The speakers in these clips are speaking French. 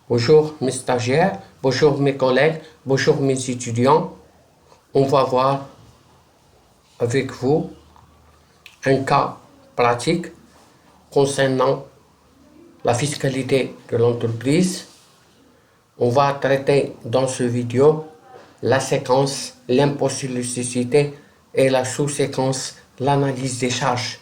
Bonjour mes stagiaires, bonjour mes collègues, bonjour mes étudiants. On va voir avec vous un cas pratique concernant la fiscalité de l'entreprise. On va traiter dans ce vidéo la séquence, l'impôt sur les sociétés et la sous-séquence, l'analyse des charges.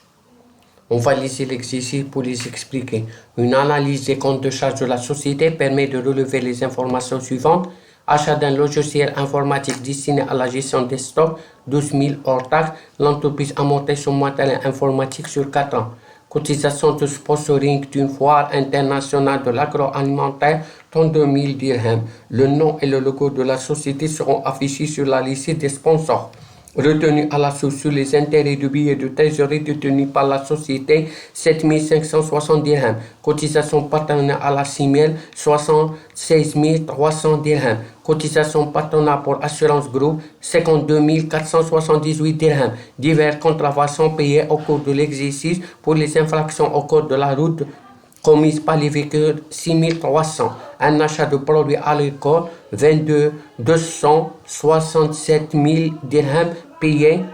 On va lister l'exercice pour les expliquer. Une analyse des comptes de charges de la société permet de relever les informations suivantes. Achat d'un logiciel informatique destiné à la gestion des stocks, 12 000 hors taxe. L'entreprise amortit son matériel informatique sur 4 ans. Cotisation de sponsoring d'une foire internationale de l'agroalimentaire, 32 000 dirhams. Le nom et le logo de la société seront affichés sur la liste des sponsors. Retenu à la source sur les intérêts de billets de trésorerie détenus par la société, 7 560 dirhams. Cotisation patronale à la CIMIEL, 76 300 dirhams. Cotisation patronale pour assurance groupe, 52 478 dirhams. Divers contraventions payées au cours de l'exercice pour les infractions au code de la route commises par les véhicules, 6 300. Un achat de produits agricoles, 267 000 dirhams payés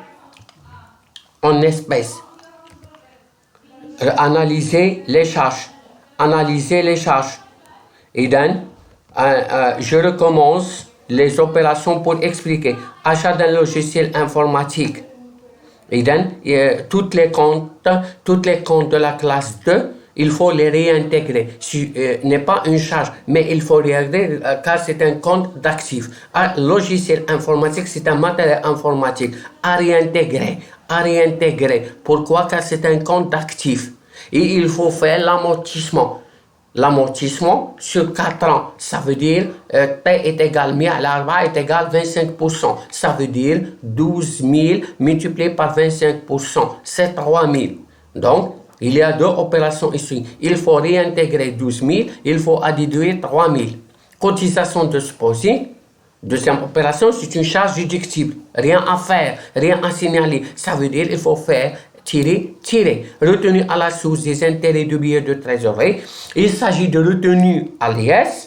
en espèces. Analyser les charges. Analyser les charges. Et donc, je recommence les opérations pour expliquer. Achat d'un logiciel informatique. Et donc, toutes les comptes de la classe 2, il faut les réintégrer. N'est pas une charge, mais il faut réintégrer car c'est un compte d'actifs. Un logiciel informatique, c'est un matériel informatique à réintégrer. Pourquoi? Car c'est un compte d'actifs. Et il faut faire l'amortissement. L'amortissement sur 4 ans, ça veut dire T est égal, l'arba est égal 25%. Ça veut dire 12 000 multiplié par 25%, c'est 3 000. Donc, il y a deux opérations ici. Il faut réintégrer 12 000, il faut déduire 3 000. Cotisation de sponsoring. Deuxième opération, c'est une charge déductible. Rien à faire, rien à signaler. Ça veut dire il faut faire tirer. Retenue à la source des intérêts de billets de trésorerie. Il s'agit de retenue à l'IS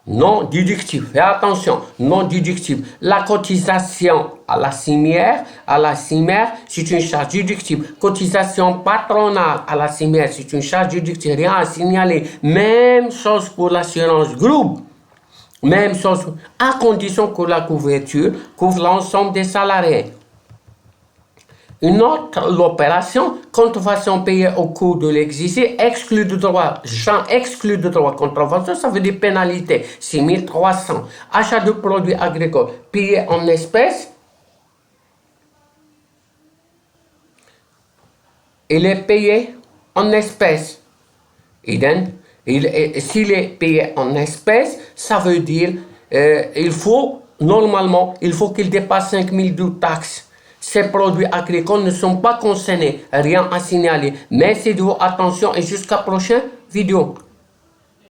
non déductible. Fais attention, non déductible. La cotisation à la CIMIER, c'est une charge déductible. Cotisation patronale à la CIMIER, c'est une charge déductible. Rien à signaler. Même chose pour l'assurance groupe. Même chose, à condition que la couverture couvre l'ensemble des salariés. Une autre, l'opération, contrefaçon payée au cours de l'exercice, exclu de droit. Jean exclu de droit. Contrefaçon, ça veut dire pénalité. 6 300. Achat de produits agricoles payés en espèces. Il est payé en espèces. S'il est payé en espèces, ça veut dire normalement, il faut qu'il dépasse 5 000 de taxes. Ces produits agricoles ne sont pas concernés, rien à signaler. Merci de votre attention et jusqu'à la prochaine vidéo.